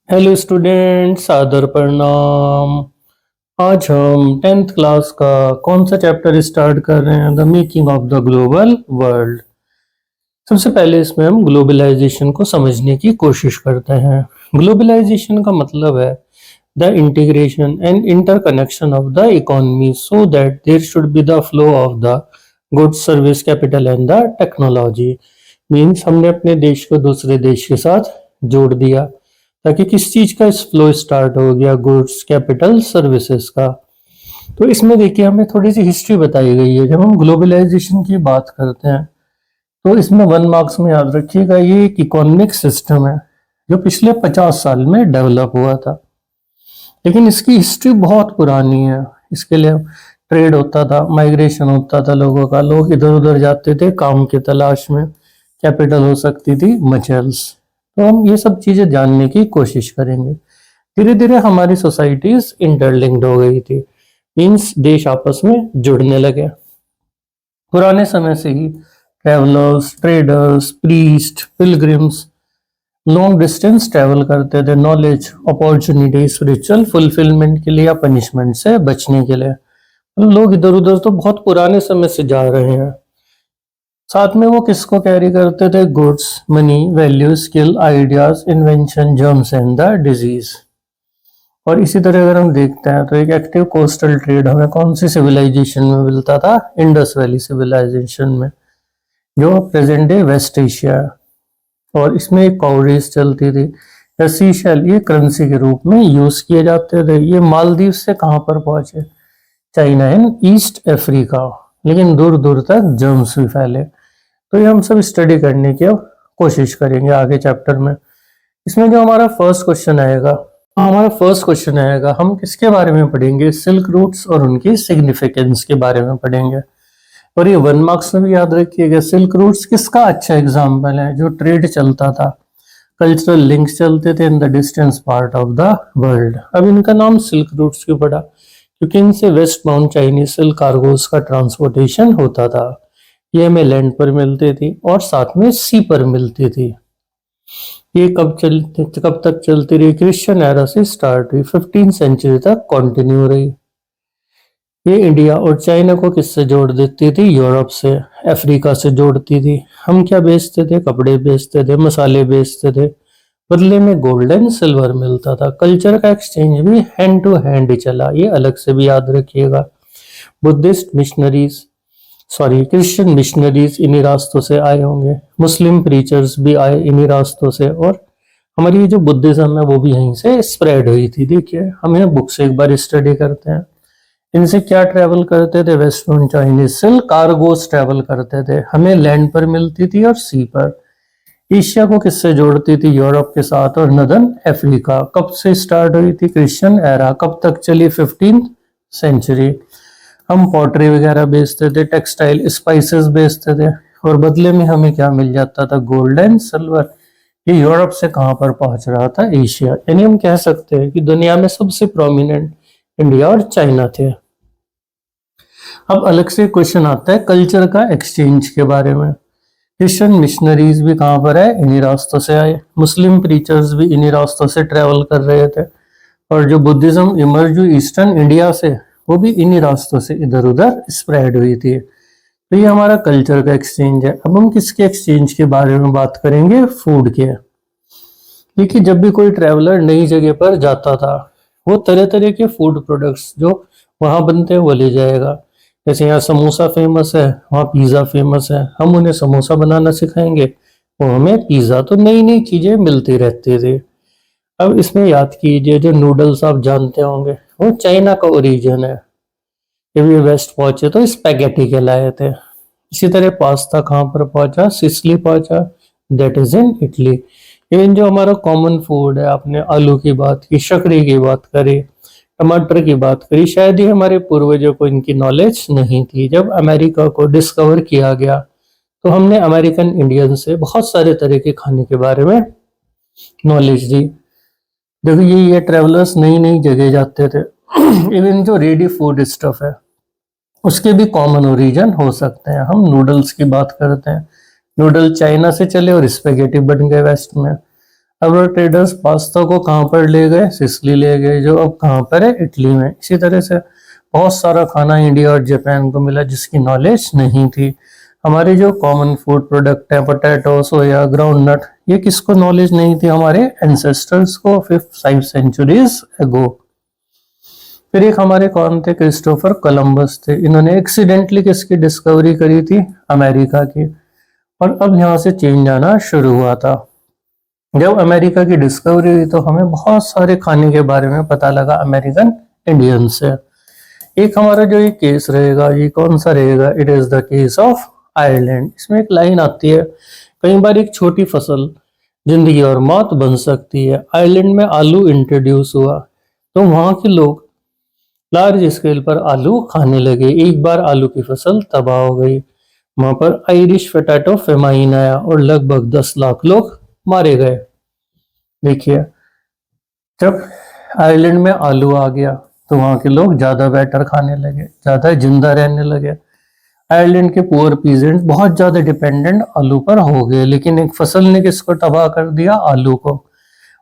Hello students, आदर प्रणाम। आज हम टेंथ क्लास का कौन सा चैप्टर स्टार्ट कर रहे हैं? The making of the global world. सबसे पहले इसमें हम ग्लोबलाइजेशन को समझने की कोशिश करते हैं। ग्लोबलाइजेशन का मतलब है the integration and interconnection of the economy so that there should be the flow of the goods, service, capital and the technology. Means हमने अपने देश को दूसरे देश के साथ जोड़ दिया ताकि किस चीज का फ्लो स्टार्ट हो गया, गुड्स, कैपिटल, सर्विसेज का। तो इसमें देखिए हमें थोड़ी सी हिस्ट्री बताई गई है। जब हम ग्लोबलाइजेशन की बात करते हैं तो इसमें 1 मार्क्स में याद रखिएगा, ये एक इकोनॉमिक सिस्टम है जो पिछले 50 साल में डेवलप हुआ था, लेकिन इसकी हिस्ट्री बहुत पुरानी है। इसके लिए ट्रेड होता था, माइग्रेशन होता था लोगों का, लोग इधर उधर जाते थे काम की तलाश में, कैपिटल हो सकती थी मचल्स। तो हम ये सब चीजें जानने की कोशिश करेंगे। धीरे धीरे हमारी सोसाइटीज इंटरलिंक्ड हो गई थी, मीन्स देश आपस में जुड़ने लगे। पुराने समय से ही travellers, traders, priest, pilgrims long distance travel करते थे नॉलेज, अपॉर्चुनिटी, स्पिरिचुअल फुलफिलमेंट के लिए या पनिशमेंट से बचने के लिए। लोग इधर उधर तो बहुत पुराने समय से जा रहे हैं। साथ में वो किसको कैरी करते थे? Goods, money, value, skill, ideas, invention, germs and the disease. और इसी तरह अगर हम देखते हैं तो एक एक्टिव कोस्टल ट्रेड हमें कौन सी सिविलाइजेशन में मिलता था? इंडस वैली सिविलाइजेशन में, जो प्रेजेंट डे वेस्ट एशिया है। और इसमें एक काउरीज चलती थी, सीशेल, ये करेंसी के रूप में यूज किए जाते थे। ये मालदीव से कहाँ पर पहुंचे? चाइना एंड ईस्ट अफ्रीका, लेकिन दूर दूर तक जर्म्स भी फैले। तो ये हम सब स्टडी करने की अब कोशिश करेंगे आगे चैप्टर में। इसमें जो हमारा फर्स्ट क्वेश्चन आएगा, हम किसके बारे में पढ़ेंगे? सिल्क रूट्स और उनकी सिग्निफिकेंस के बारे में पढ़ेंगे। और ये 1 मार्क्स में भी याद रखिएगा, सिल्क रूट्स किसका अच्छा एग्जाम्पल है? जो ट्रेड चलता था, कल्चरल लिंक्स चलते थे in the distance part of the world. अब इनका नाम सिल्क रूट्स क्यों पड़ा? क्योंकि इनसे waste bound Chinese silk cargoes का ट्रांसपोर्टेशन होता था। ये हमें लैंड पर मिलती थी और साथ में सी पर मिलती थी। ये कब तक चलती रही? क्रिश्चियन एरा से स्टार्ट हुई, 15 सेंचुरी तक कंटिन्यू रही। ये इंडिया और चाइना को किससे जोड़ देती थी? यूरोप से, अफ्रीका से जोड़ती थी। हम क्या बेचते थे? कपड़े बेचते थे, मसाले बेचते थे, बदले में गोल्ड एंड सिल्वर मिलता था। कल्चर का एक्सचेंज भी हैंड टू हैंड चला, ये अलग से भी याद रखिएगा। बुद्धिस्ट मिशनरीज, क्रिश्चियन मिशनरीज इन्हीं रास्तों से आए होंगे, मुस्लिम प्रीचर्स भी आए इन्हीं रास्तों से, और हमारी जो बुद्धिज्म है वो भी यहीं से स्प्रेड हुई थी। देखिए हम यहाँ बुक से एक बार स्टडी करते हैं। इनसे क्या ट्रेवल करते थे? Western Chinese silk cargos travel करते थे, हमें लैंड पर मिलती थी और सी पर। एशिया को किससे जोड़ती थी? यूरोप के साथ और नदर्न अफ्रीका। कब से स्टार्ट हुई थी? Christian era. कब तक चली? 15th century. हम पॉटरी वगैरह बेचते थे, टेक्सटाइल, स्पाइसेस बेचते थे, और बदले में हमें क्या मिल जाता था? Gold and silver. ये यूरोप से कहां पर पहुंच रहा था? एशिया। यानी हम कह सकते हैं कि दुनिया में सबसे प्रोमिनेंट इंडिया और चाइना थे। अब अलग से क्वेश्चन आता है कल्चर का एक्सचेंज के बारे में। क्रिश्चियन मिशनरीज भी कहां पर है? इन्हीं रास्तों से आए। मुस्लिम प्रीचर्स भी इन्हीं रास्तों से ट्रेवल कर रहे थे, और जो बुद्धिज्म इमर्ज हुई ईस्टर्न इंडिया से, वो भी इन्हीं रास्तों से इधर उधर स्प्रेड हुई थी। तो ये हमारा कल्चर का एक्सचेंज है। अब हम किसके एक्सचेंज के बारे में बात करेंगे? फूड के। देखिए जब भी कोई ट्रैवलर नई जगह पर जाता था, वो तरह तरह के फूड प्रोडक्ट्स जो वहाँ बनते हैं वो ले जाएगा। जैसे यहाँ समोसा फेमस है, वहाँ पिज़्ज़ा फेमस है, हम उन्हें समोसा बनाना सिखाएंगे, वो हमें पिज़्ज़ा। तो नई नई चीज़ें मिलती रहती थी। अब इसमें याद कीजिए, जो नूडल्स आप जानते होंगे वो चाइना का ओरिजिन है। जब ये वेस्ट पहुंचे तो स्पैगेटी कहलाए थे। इसी तरह पास्ता कहाँ पर पहुंचा? सिसिली पहुंचा, that is in Italy. Even जो हमारा कॉमन फूड है, आपने आलू की बात की, शकरी की बात करी, टमाटर की बात करी, शायद ही हमारे पूर्वजों को इनकी नॉलेज नहीं थी। जब अमेरिका को डिस्कवर किया गया तो हमने अमेरिकन इंडियन से बहुत सारे तरह के खाने के बारे में नॉलेज दी। देखो ये ट्रेवलर्स नई नई जगह जाते थे। इवन जो रेडी फूड स्टफ है उसके भी कॉमन ओरिजिन हो सकते हैं। हम नूडल्स की बात करते हैं, नूडल चाइना से चले और स्पेगेटी बन गए वेस्ट में। अब वो ट्रेडर्स पास्ता को कहाँ पर ले गए, सिसिली ले गए, जो अब कहाँ पर है, इटली में। इसी तरह से बहुत सारा खाना इंडिया और जापान को मिला जिसकी नॉलेज नहीं थी। हमारे जो कॉमन फूड प्रोडक्ट है, पोटैटो, सोया, ग्राउंड नट, ये किसको नॉलेज नहीं थी, हमारे एंसेस्टर्स को 5 सेंचुरीज अगो। फिर एक हमारे कौन थे, क्रिस्टोफर कोलंबस थे। इन्होंने एक्सीडेंटली किसकी डिस्कवरी करी थी, अमेरिका की। और अब यहाँ से चेंज आना शुरू हुआ था। जब अमेरिका की डिस्कवरी हुई तो हमें बहुत सारे खाने के बारे में पता लगा अमेरिकन इंडियन से। एक हमारा जो ये केस रहेगा, ये कौन सा रहेगा, it is the case of Ireland. इसमें एक लाइन आती है, कई बार एक छोटी फसल जिंदगी और मौत बन सकती है। आयरलैंड में आलू इंट्रोड्यूस हुआ तो वहां के लोग लार्ज स्केल पर आलू खाने लगे। एक बार आलू की फसल तबाह हो गई, वहां पर आयरिश पोटैटो फेमाइन आया और लगभग 10 लाख लोग मारे गए। देखिए, जब आयरलैंड में आलू आ गया तो वहां के लोग ज्यादा बेटर खाने लगे, ज्यादा जिंदा रहने लगे। आयरलैंड के पुअर पीजेंट बहुत ज्यादा डिपेंडेंट आलू पर हो गए, लेकिन एक फसल ने किसको तबाह कर दिया, आलू को।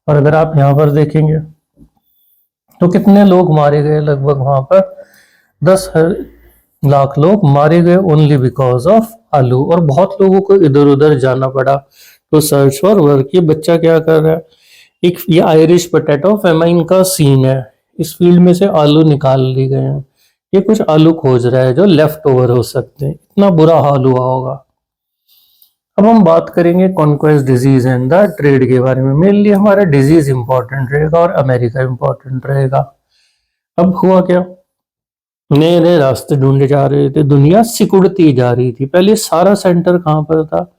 और अगर आप यहाँ पर देखेंगे तो कितने लोग मारे गए, लगभग वहां पर 10 लाख लोग मारे गए ओनली बिकॉज ऑफ आलू। और बहुत लोगों को इधर उधर जाना पड़ा तो सर्च फॉर वर्क। ये बच्चा क्या कर रहा है, एक ये आयरिश पोटैटो फेमाइन का सीन है। इस फील्ड में से आलू निकाल लिए गए हैं, ये कुछ आलू खोज रहा है जो लेफ्ट ओवर हो सकते हैं। इतना बुरा हाल हुआ होगा। अब हम बात करेंगे conquest disease and the trade के बारे में। मेनली हमारा डिजीज इंपॉर्टेंट रहेगा और अमेरिका इंपॉर्टेंट रहेगा। अब हुआ क्या, नए नए रास्ते ढूंढे जा रहे थे, दुनिया सिकुड़ती जा रही थी। पहले सारा सेंटर कहाँ पर था,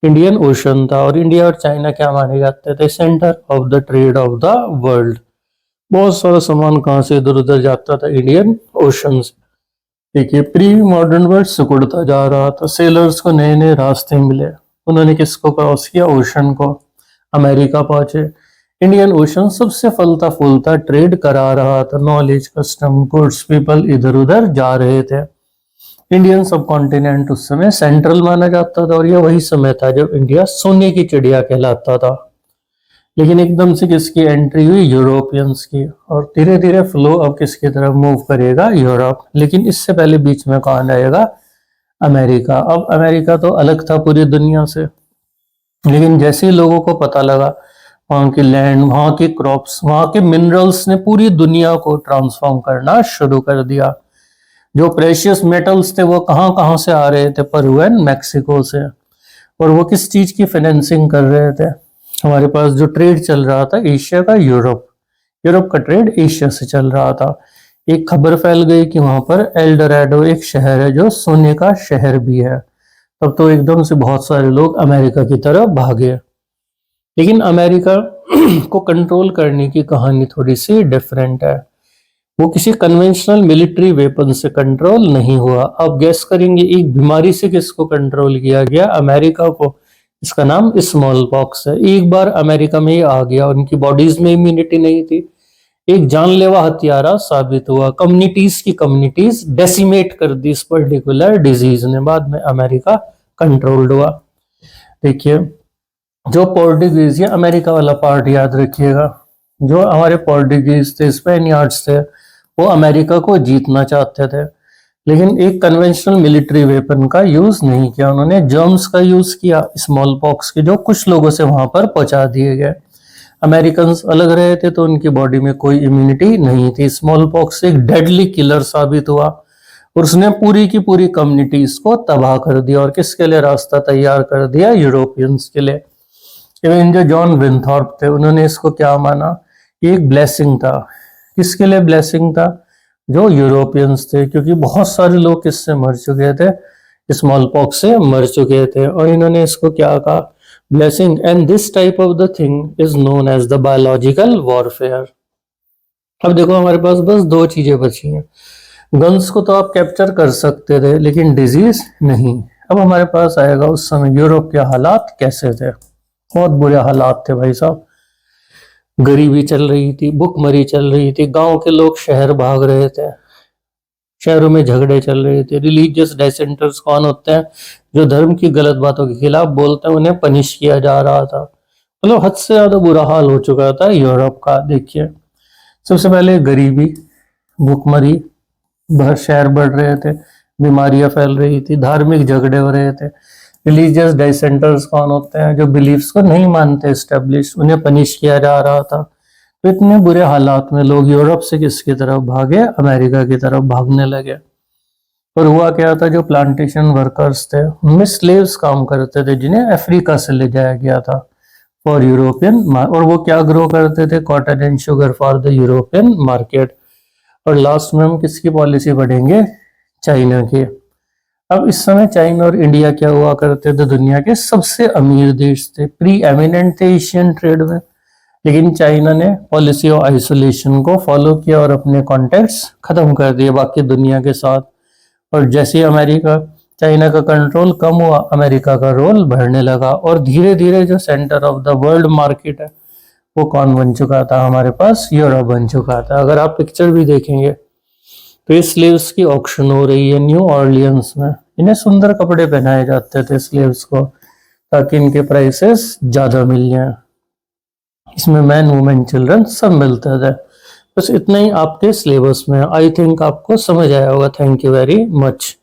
इंडियन ओशन था। और इंडिया और चाइना क्या माने जाते थे, centre of the trade off the world. बहुत सारा सामान कहाँ से इधर उधर जाता था, इंडियन ओशन से। देखिए, प्री मॉडर्न वर्ल्ड सिकुड़ता जा रहा था, सेलर्स को नए नए रास्ते मिले, उन्होंने किसको क्रॉस किया, ओशन को, अमेरिका पहुंचे। इंडियन ओशन सबसे फलता फूलता ट्रेड करा रहा था, नॉलेज, कस्टम, गुड्स, पीपल इधर उधर जा रहे थे। इंडियन सब कॉन्टिनेंट उस समय सेंट्रल माना जाता था और यह वही समय था जब इंडिया सोने की चिड़िया कहलाता था। लेकिन एकदम से किसकी एंट्री हुई, यूरोपियंस की। और धीरे धीरे फ्लो अब किसकी तरफ मूव करेगा, यूरोप। लेकिन इससे पहले बीच में कौन आएगा, अमेरिका। अब अमेरिका तो अलग था पूरी दुनिया से, लेकिन जैसे ही लोगों को पता लगा वहां की लैंड, वहां की क्रॉप्स, वहां के मिनरल्स ने पूरी दुनिया को ट्रांसफॉर्म करना शुरू कर दिया। जो प्रेशियस मेटल्स थे वो कहाँ कहाँ से आ रहे थे, पेरू एंड मैक्सिको से। और वो किस चीज की फाइनेंसिंग कर रहे थे, हमारे पास जो ट्रेड चल रहा था एशिया का, यूरोप, यूरोप का ट्रेड एशिया से चल रहा था। एक खबर फैल गई कि वहां पर एल्डोरेडो एक शहर है जो सोने का शहर भी है। तब तो एकदम से बहुत सारे लोग अमेरिका की तरफ भागे। लेकिन अमेरिका को कंट्रोल करने की कहानी थोड़ी सी डिफरेंट है। वो किसी कन्वेंशनल मिलिट्री वेपन से कंट्रोल नहीं हुआ। अब गैस करेंगे एक बीमारी से किसको कंट्रोल किया गया, अमेरिका को। इसका नाम स्मॉल पॉक्स है। एक बार अमेरिका में ही आ गया, उनकी बॉडीज में इम्यूनिटी नहीं थी, एक जानलेवा हथियारा साबित हुआ। कम्युनिटीज की कम्युनिटीज डेसिमेट कर दी इस पर्टिकुलर डिजीज ने। बाद में अमेरिका कंट्रोल्ड हुआ। देखिए, जो पोर्टुगीज, ये अमेरिका वाला पार्ट याद रखिएगा, जो हमारे पोर्टुगीज थे, स्पेनियार्ड्स थे, वो अमेरिका को जीतना चाहते थे, लेकिन एक कन्वेंशनल मिलिट्री वेपन का यूज नहीं किया उन्होंने, जर्म्स का यूज किया, स्मॉल पॉक्स के, जो कुछ लोगों से वहां पर पहुंचा दिए गए। अमेरिकन अलग रहे थे तो उनकी बॉडी में कोई इम्यूनिटी नहीं थी। स्मॉल पॉक्स एक डेडली किलर साबित हुआ और उसने पूरी की पूरी कम्युनिटीज को तबाह कर दिया। और किसके लिए रास्ता तैयार कर दिया, यूरोपियंस के लिए। इवन जो जॉन विंथॉर्प थे, उन्होंने इसको क्या माना, एक ब्लेसिंग था। किसके लिए ब्लेसिंग था, जो यूरोपियंस थे, क्योंकि बहुत सारे लोग किससे मर चुके थे, स्मॉल पॉक्स से मर चुके थे। और इन्होंने इसको क्या कहा, blessing. And this type of the thing is known as the biological warfare. अब देखो, हमारे पास बस 2 चीजें बची हैं। गन्स को तो आप कैप्चर कर सकते थे, लेकिन डिजीज नहीं। अब हमारे पास आएगा उस समय यूरोप के हालात कैसे थे। बहुत बुरे हालात थे भाई साहब। गरीबी चल रही थी, भुखमरी चल रही थी, गांव के लोग शहर भाग रहे थे, शहरों में झगड़े चल रहे थे। रिलीजियस डिसेंटर्स कौन होते हैं, जो धर्म की गलत बातों के खिलाफ बोलते हैं, उन्हें पनिश किया जा रहा था। मतलब हद से ज्यादा बुरा हाल हो चुका था यूरोप का। देखिए, सबसे पहले गरीबी, भूखमरी, शहर बढ़ रहे थे, बीमारियां फैल रही थी, धार्मिक झगड़े हो रहे थे, रिलीजियस डाइसेंटर्स कौन होते हैं जो बिलीफ्स को नहीं मानते एस्टेब्लिश, उन्हें पनिश किया जा रहा था। तो इतने बुरे हालात में लोग यूरोप से किसकी तरफ भागे, अमेरिका की तरफ भागने लगे। और हुआ क्या था, जो प्लांटेशन वर्कर्स थे उनमें स्लेव्स काम करते थे जिन्हें अफ्रीका से ले जाया गया था फॉर यूरोपियन, और वो क्या ग्रो करते थे, cotton and sugar for the European market. और लास्ट में हम किसकी पॉलिसी पढ़ेंगे, चाइना की। अब इस समय चाइना और इंडिया क्या हुआ करते थे, दुनिया के सबसे अमीर देश थे, प्री एमिनेंट थे एशियन ट्रेड में। लेकिन चाइना ने पॉलिसी ऑफ आइसोलेशन को फॉलो किया और अपने कॉन्टेक्ट्स खत्म कर दिए बाकी दुनिया के साथ। और जैसे ही अमेरिका, चाइना का कंट्रोल कम हुआ, अमेरिका का रोल बढ़ने लगा, और धीरे धीरे जो centre of the world market है वो कौन बन चुका था, हमारे पास यूरोप बन चुका था। अगर आप पिक्चर भी देखेंगे तो ये स्लेव्स की ऑक्शन हो रही है न्यू ऑर्लियंस में। इन्हें सुंदर कपड़े पहनाए जाते थे स्लेव्स को, ताकि इनके प्राइसेस ज्यादा मिल जाएं। इसमें मैन वुमेन चिल्ड्रन सब मिलते थे। बस इतना ही आपके सिलेबस में, आई थिंक आपको समझ आया होगा। Thank you very much.